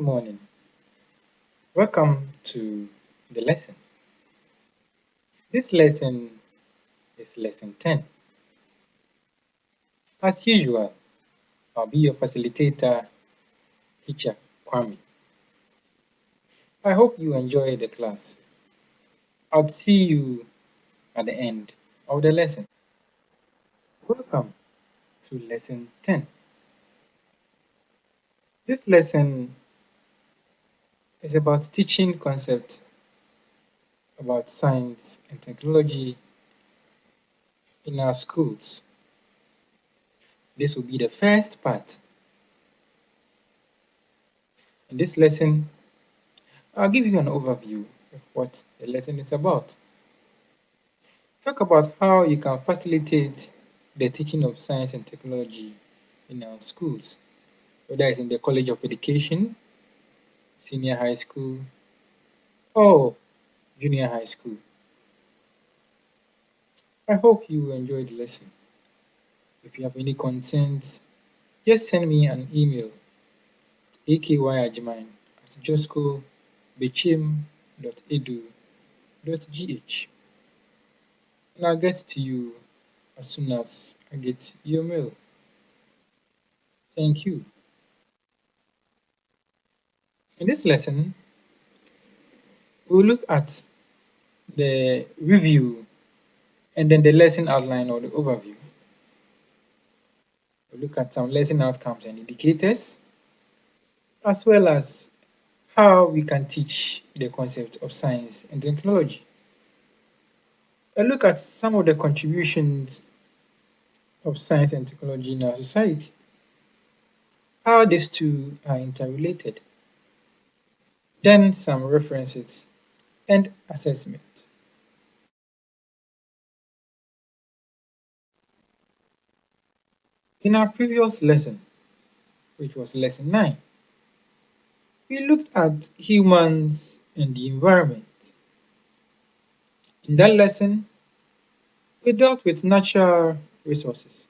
morning. Welcome to the lesson. This lesson is lesson 10. As usual, I'll be your facilitator, teacher Kwame. I hope you enjoy the class. I'll see you at the end of the lesson. Welcome to lesson 10. This lesson is about teaching concepts about science and technology in our schools. This will be the first part. In this lesson, I'll give you an overview of what the lesson is about. Talk about how you can facilitate the teaching of science and technology in our schools, whether it's in the College of Education, senior high school, or junior high school. I hope you enjoyed the lesson. If you have any concerns, just send me an email akyajman@joscobechim.edu.gh and I'll get to you as soon as I get your mail. Thank you. In this lesson, we'll look at the review and then the lesson outline or the overview. We'll look at some lesson outcomes and indicators, as well as how we can teach the concept of science and technology. We'll look at some of the contributions of science and technology in our society, how these two are interrelated, then some references and assessment. In our previous lesson, which was lesson 9, we looked at humans and the environment. In that lesson, we dealt with natural resources.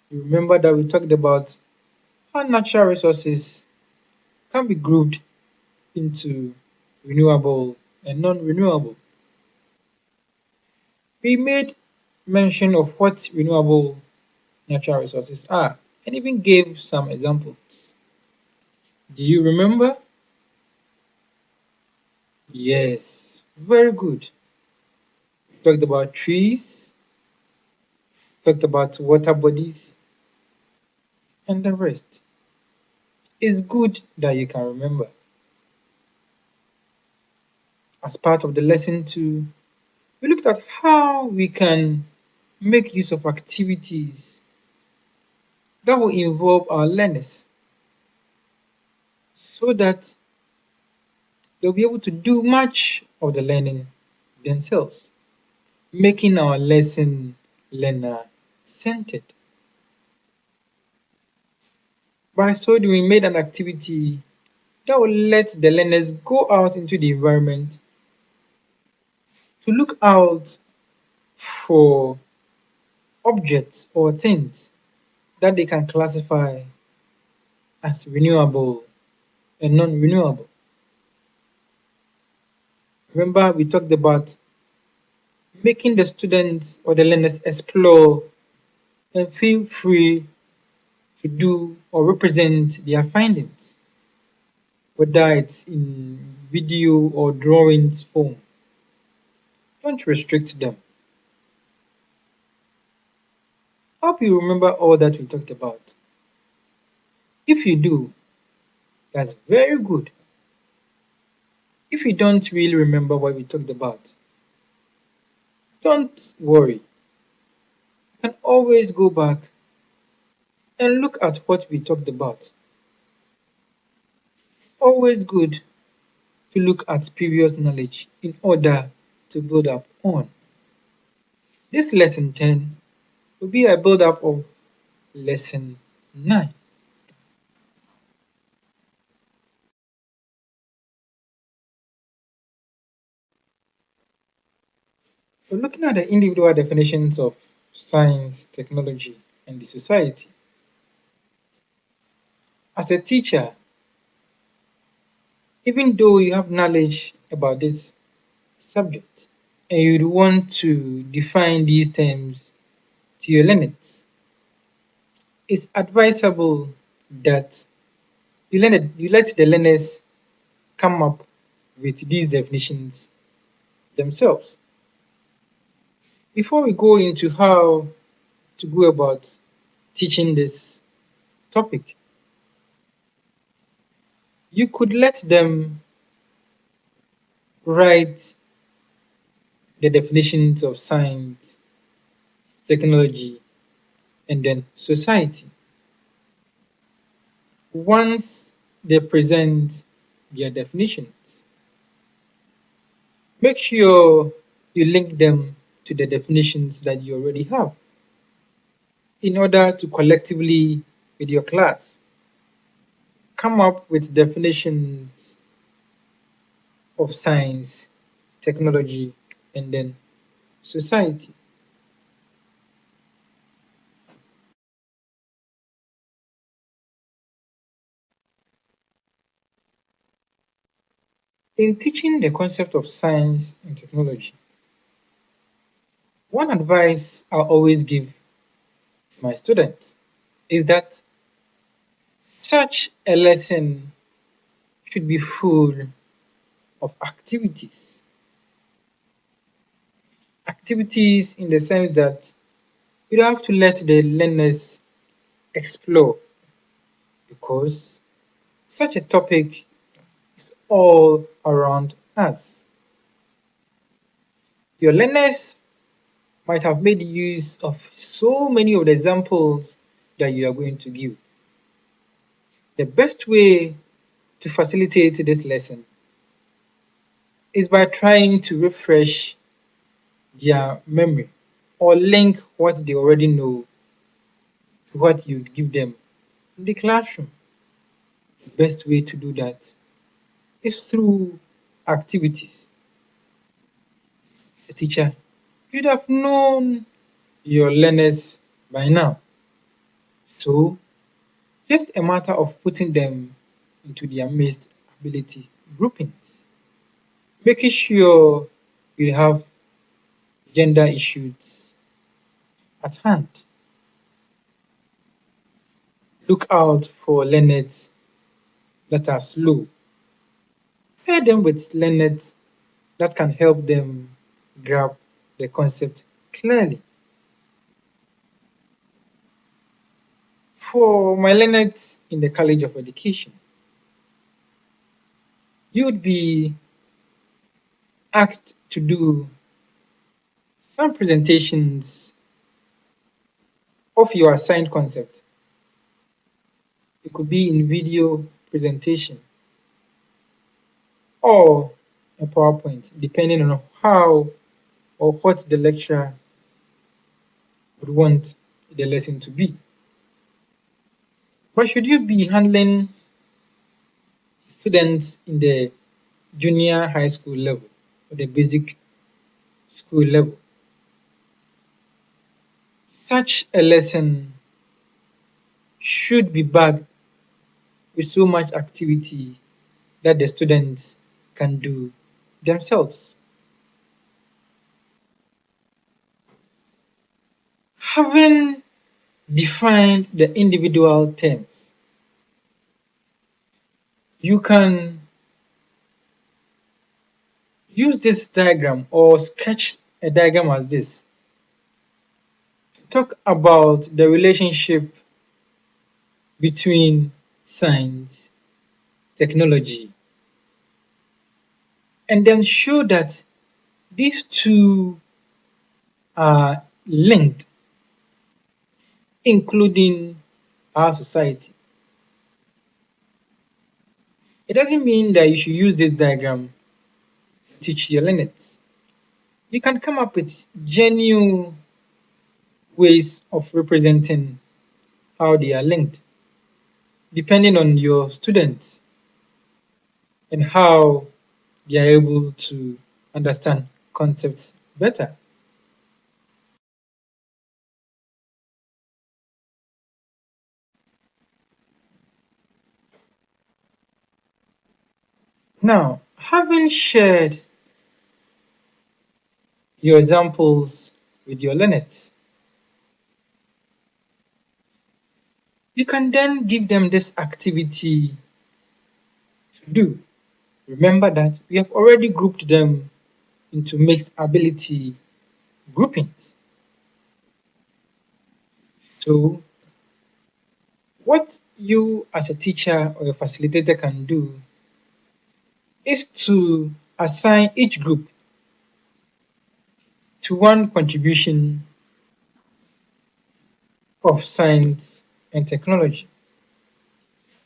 You remember that we talked about how natural resources can be grouped into renewable and non-renewable. We made mention of what renewable natural resources are and even gave some examples. Do you remember? Yes, very good. We talked about trees, talked about water bodies, and the rest. It's good that you can remember. As part of the lesson 2, we looked at how we can make use of activities that will involve our learners so that they'll be able to do much of the learning themselves, making our lesson learner-centered. By so doing, we made an activity that will let the learners go out into the environment to look out for objects or things that they can classify as renewable and non-renewable. Remember, we talked about making the students or the learners explore and feel free to do or represent their findings, whether it's in video or drawings form. Don't restrict them. Hope you remember all that we talked about. If you do, that's very good. If you don't really remember what we talked about, don't worry. You can always go back and look at what we talked about. Always good to look at previous knowledge in order to build up on. This lesson 10 will be a build up of lesson 9. So looking at the individual definitions of science, technology, and the society. As a teacher, even though you have knowledge about this subject and you'd want to define these terms to your learners, it's advisable that you let the learners come up with these definitions themselves. Before we go into how to go about teaching this topic, you could let them write the definitions of science, technology, and then society. Once they present their definitions, make sure you link them to the definitions that you already have in order to collectively, with your class, come up with definitions of science, technology, and then society. In teaching the concept of science and technology, one advice I always give to my students is that such a lesson should be full of activities. Activities in the sense that you don't have to let the learners explore because such a topic is all around us. Your learners might have made use of so many of the examples that you are going to give. The best way to facilitate this lesson is by trying to refresh their memory or link what they already know to what you give them in the classroom. The best way to do that is through activities. As a teacher, you'd have known your learners by now. So, just a matter of putting them into their mixed ability groupings, making sure you have gender issues at hand. Look out for learners that are slow. Pair them with learners that can help them grab the concept clearly. For my learners in the College of Education, you would be asked to do some presentations of your assigned concept. It could be in video presentation or a PowerPoint, depending on how or what the lecturer would want the lesson to be. But should you be handling students in the junior high school level or the basic school level, such a lesson should be backed with so much activity that the students can do themselves. Having defined the individual terms, you can use this diagram or sketch a diagram as this. Talk about the relationship between science, technology, and then show that these two are linked, including our society. It doesn't mean that you should use this diagram to teach your learners. You can come up with genuine ways of representing how they are linked, depending on your students and how they are able to understand concepts better. Now, having shared your examples with your learners, you can then give them this activity to do. Remember that we have already grouped them into mixed ability groupings. So, what you as a teacher or a facilitator can do is to assign each group to one contribution of science and technology.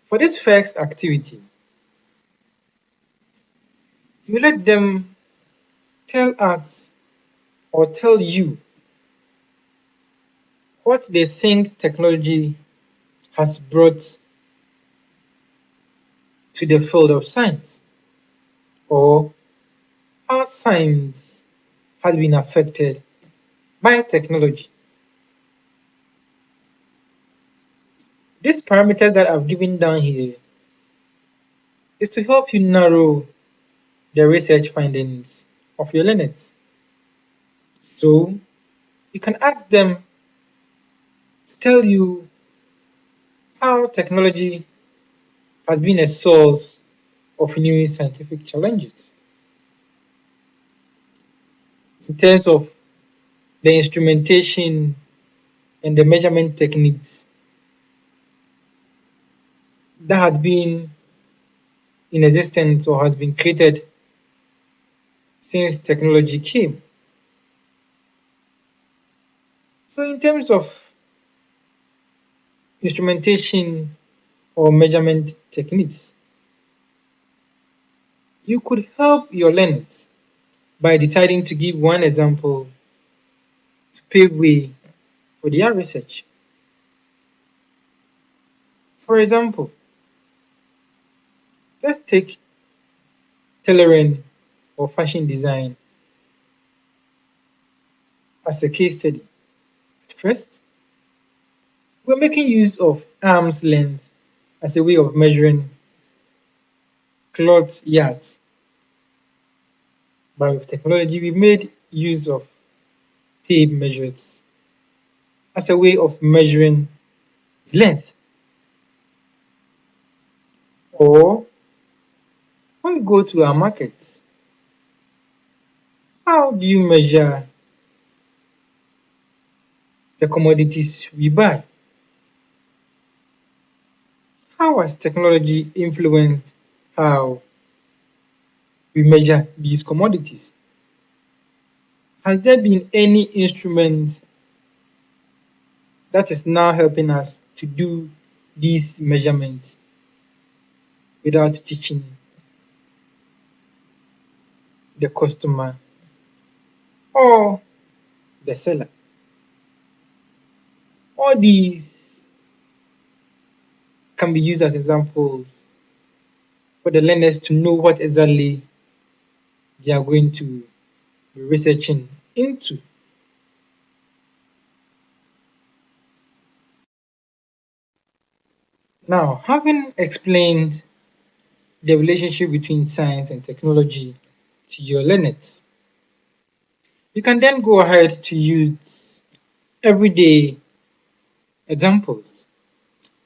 For this first activity, you let them tell us or tell you what they think technology has brought to the field of science, or how science has been affected by technology. This parameter that I've given down here is to help you narrow the research findings of your learners. So you can ask them to tell you how technology has been a source of new scientific challenges in terms of the instrumentation and the measurement techniques that had been in existence or has been created since technology came. So in terms of instrumentation or measurement techniques, you could help your learners by deciding to give one example to pave way for their research. For example, let's take tailoring or fashion design as a case study. First, we're making use of arm's length as a way of measuring cloth yards. But with technology, we made use of tape measures as a way of measuring length. Or when we go to our markets, how do you measure the commodities we buy? How has technology influenced how we measure these commodities? Has there been any instrument that is now helping us to do these measurements without teaching the customer or the seller? All these can be used as examples for the learners to know what exactly they are going to be researching into. Now, having explained the relationship between science and technology to your learners, you can then go ahead to use everyday examples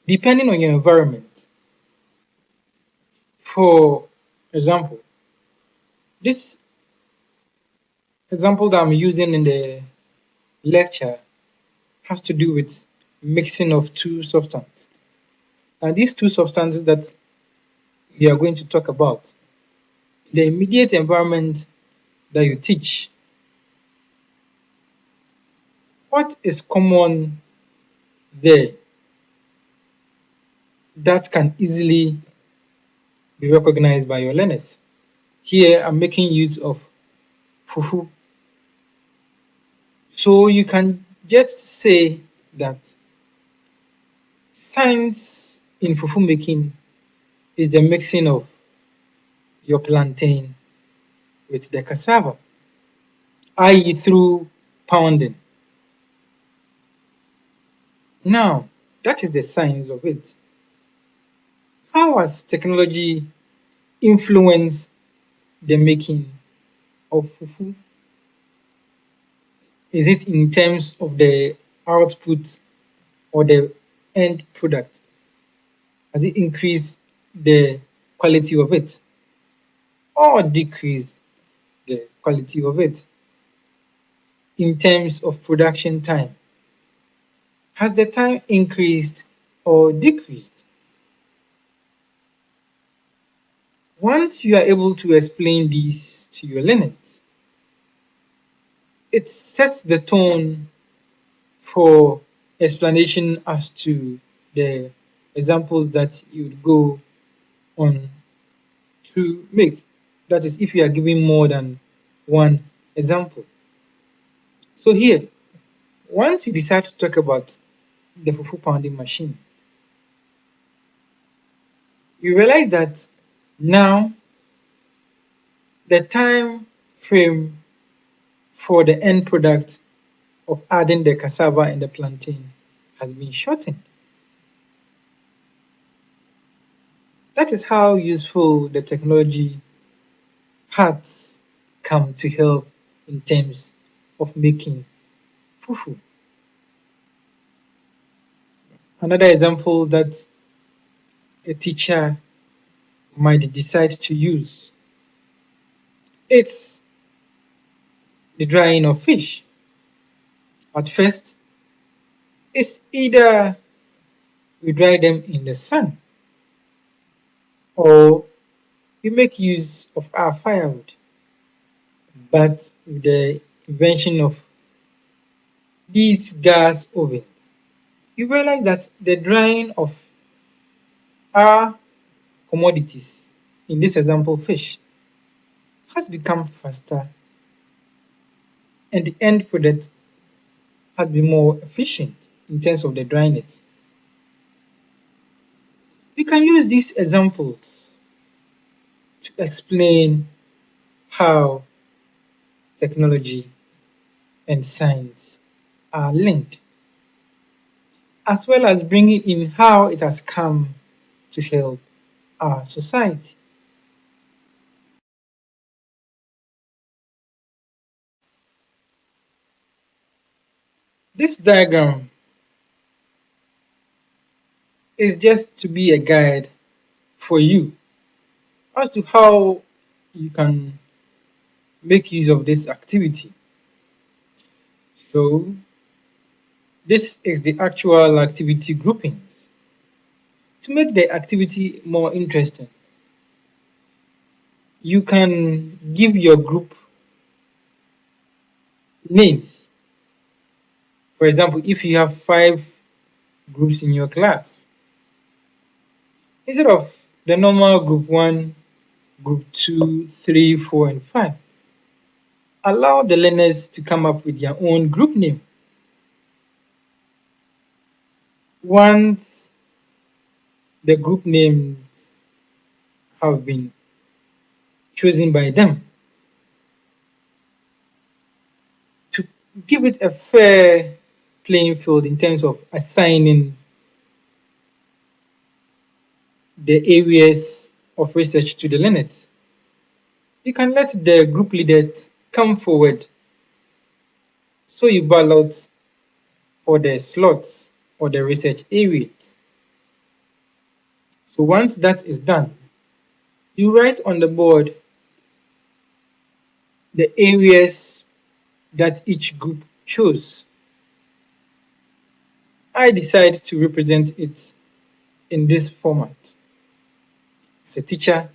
depending on your environment. For example, this example that I'm using in the lecture has to do with mixing of two substances. And these two substances that we are going to talk about, the immediate environment that you teach, what is common there that can easily be recognized by your learners? Here I'm making use of fufu. So you can just say that science in fufu making is the mixing of your plantain with the cassava, i.e., through pounding. Now, that is the science of it. How has technology influence the making of fufu? Is it in terms of the output or the end product? Has it increased the quality of it or decreased the quality of it? In terms of production time, has the time increased or decreased? Once you are able to explain these to your learners, it sets the tone for explanation as to the examples that you would go on to make. That is, if you are giving more than one example. So here, once you decide to talk about the fufu pounding machine, you realize that now the time frame for the end product of adding the cassava and the plantain has been shortened. That is how useful the technology has come to help in terms of making fufu. Another example that a teacher might decide to use, it's the drying of fish. At first, it's either we dry them in the sun or we make use of our firewood. But with the invention of these gas ovens, you realize that the drying of our commodities, in this example fish, has become faster and the end product has been more efficient in terms of the dryness. You can use these examples to explain how technology and science are linked, as well as bringing in how it has come to help our society. This diagram is just to be a guide for you as to how you can make use of this activity. So, this is the actual activity groupings. To make the activity more interesting, you can give your group names. For example, if you have 5 groups in your class, instead of the normal group 1, group 2, 3, 4, and 5, allow the learners to come up with their own group name. Once the group names have been chosen by them, to give it a fair playing field in terms of assigning the areas of research to the learners, you can let the group leaders come forward so you ballot for the slots or the research areas. So once that is done, you write on the board the areas that each group chose. I decide to represent it in this format. As a teacher,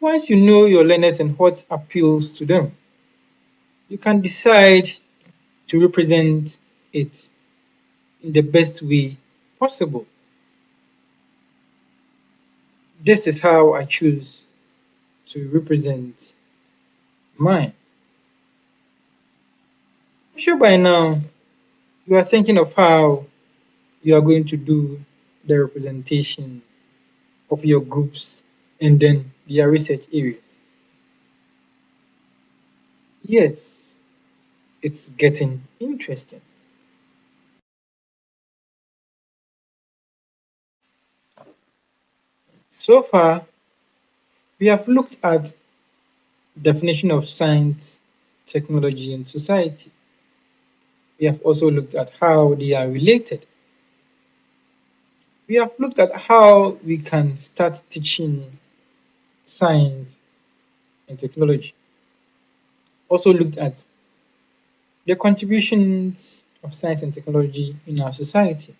once you know your learners and what appeals to them, you can decide to represent it in the best way possible. This is how I choose to represent mine. I'm sure by now you are thinking of how you are going to do the representation of your groups and then their research areas. Yes, it's getting interesting. So far, We have looked at definition of science, technology, and society. We have also looked at how they are related. We have looked at how we can start teaching science and technology. Also looked at the contributions of science and technology in our society.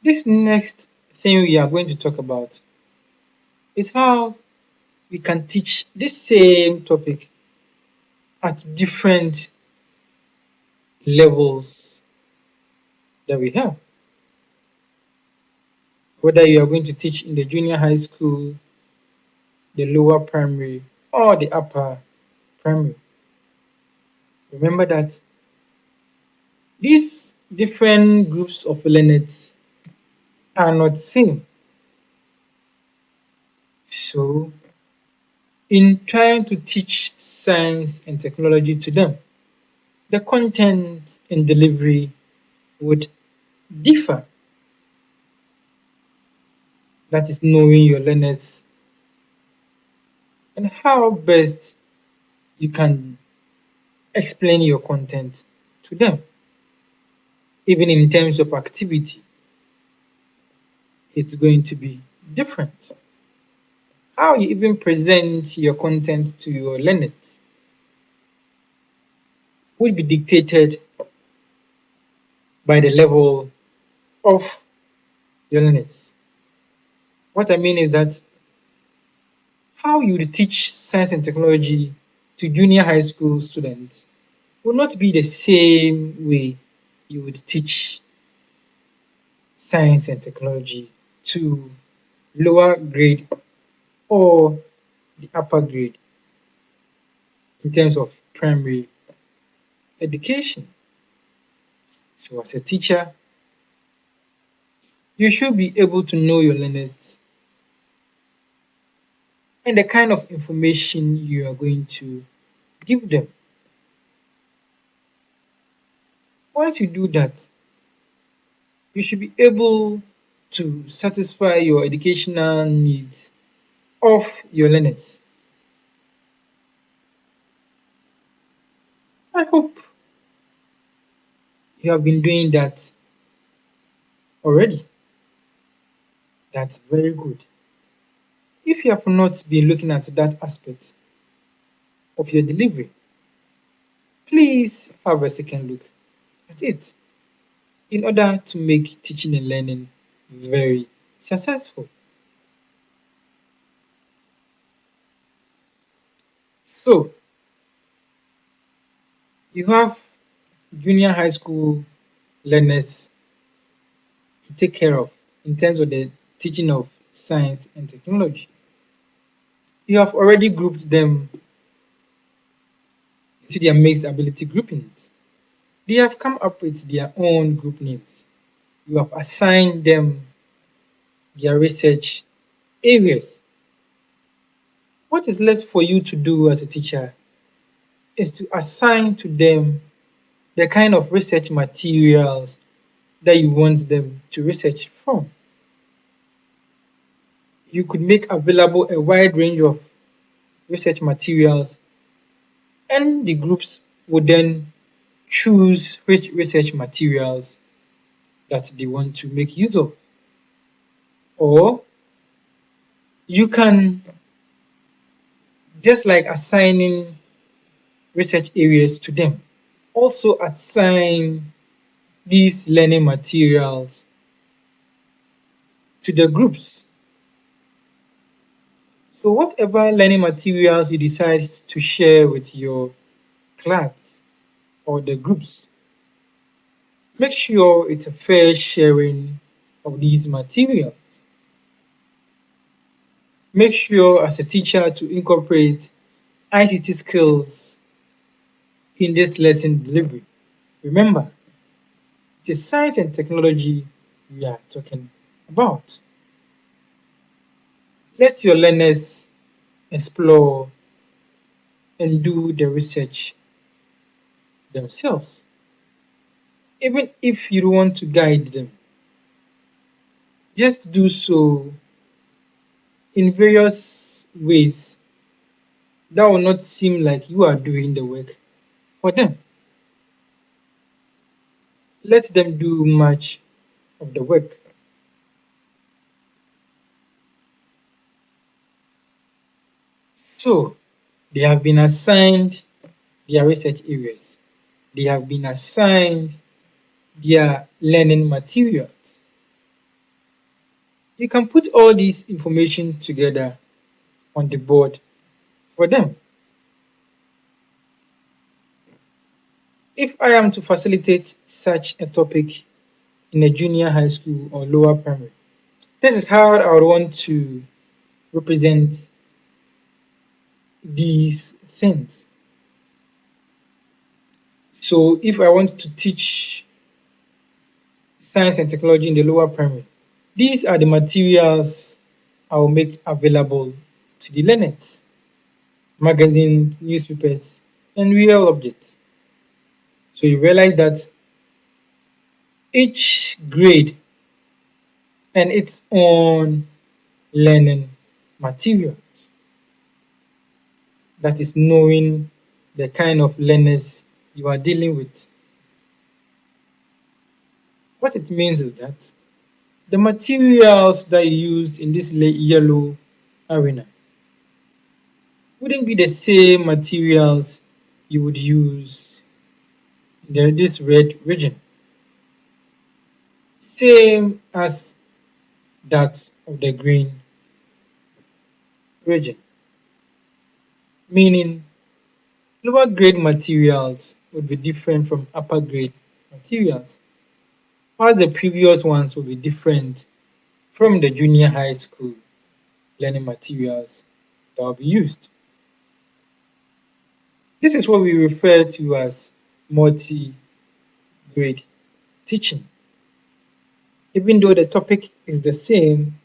This next thing we are going to talk about is how we can teach this same topic at different levels that we have. Whether you are going to teach in the junior high school, the lower primary, or the upper primary. Remember that these different groups of learners are not same. So, in trying to teach science and technology to them, the content and delivery would differ. That is knowing your learners and how best you can explain your content to them. Even in terms of activity, it's going to be different. How you even present your content to your learners will be dictated by the level of your learners. What I mean is that how you teach science and technology to junior high school students will not be the same way you would teach science and technology to lower grade or the upper grade in terms of primary education. So, as a teacher, you should be able to know your learners and the kind of information you are going to give them. Once you do that, you should be able to satisfy your educational needs of your learners. I hope you have been doing that already. That's very good. If you have not been looking at that aspect of your delivery, please have a second look at it in order to make teaching and learning very successful. So, you have junior high school learners to take care of in terms of the teaching of science and technology. You have already grouped them into their mixed ability groupings. They have come up with their own group names. You have assigned them their research areas. What is left for you to do as a teacher is to assign to them the kind of research materials that you want them to research from. You could make available a wide range of research materials, and the groups would then choose which research materials that they want to make use of. Or you can, just like assigning research areas to them, also assign these learning materials to the groups. So whatever learning materials you decide to share with your class or the groups, make sure it's a fair sharing of these materials. Make sure as a teacher to incorporate ICT skills in this lesson delivery. Remember, it is science and technology we are talking about. Let your learners explore and do the research themselves. Even if you don't want to guide them, just do so in various ways that will not seem like you are doing the work for them. Let them do much of the work. So they have been assigned their research areas. They have been assigned their learning materials. You can put all these information together on the board for them. If I am to facilitate such a topic in a junior high school or lower primary, this is how I would want to represent these things. So if I want to teach science and technology in the lower primary, these are the materials I will make available to the learners: magazines, newspapers, and real objects. So you realize that each grade and its own learning materials. That is knowing the kind of learners you are dealing with. What it means is that the materials that you used in this yellow arena wouldn't be the same materials you would use in this red region. Same as that of the green region. Meaning lower grade materials would be different from upper grade materials, while the previous ones will be different from the junior high school learning materials that will be used. This is what we refer to as multi-grade teaching. Even though the topic is the same,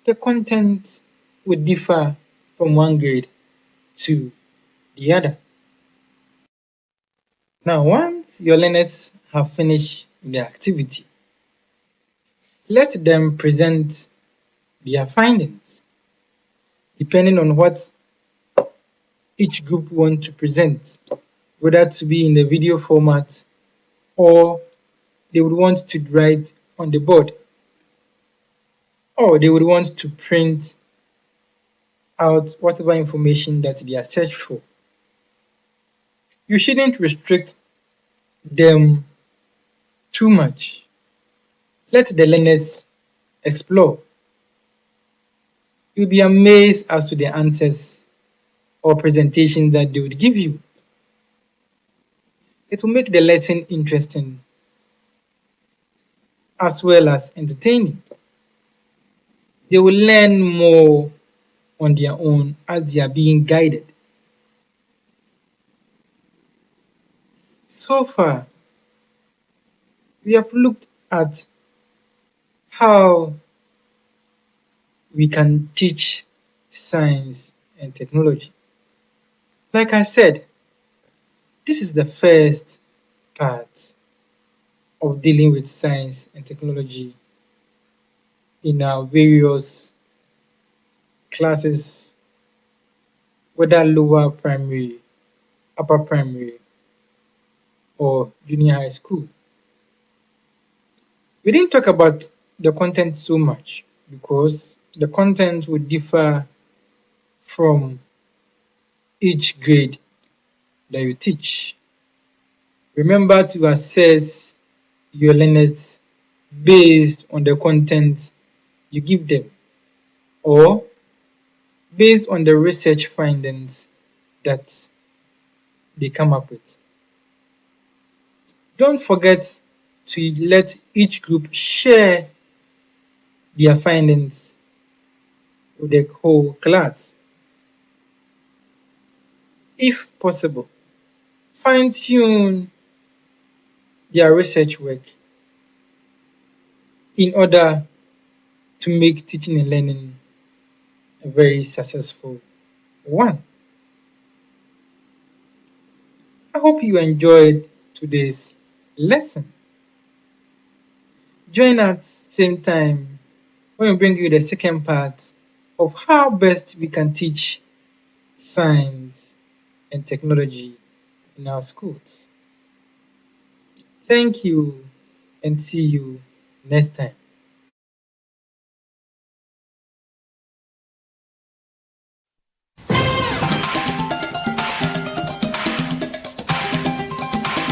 the content would differ from one grade to the other. Now, once your learners have finished the activity, let them present their findings, depending on what each group wants to present, whether to be in the video format or they would want to write on the board, or they would want to print out whatever information that they are searched for. You shouldn't restrict them too much. Let the learners explore. You'll be amazed as to the answers or presentations that they would give you. It will make the lesson interesting as well as entertaining. They will learn more on their own as they are being guided. So far, we have looked at how we can teach science and technology. Like I said, this is the first part of dealing with science and technology in our various classes, whether lower primary, upper primary, or junior high school. We didn't talk about the content so much because the content would differ from each grade that you teach. Remember to assess your learners based on the content you give them or based on the research findings that they come up with. Don't forget to let each group share their findings with the whole class. If possible, fine-tune their research work in order to make teaching and learning a very successful one. I hope you enjoyed today's lesson. Join us same time when we bring you the second part of how best we can teach science and technology in our schools. Thank you and see you next time.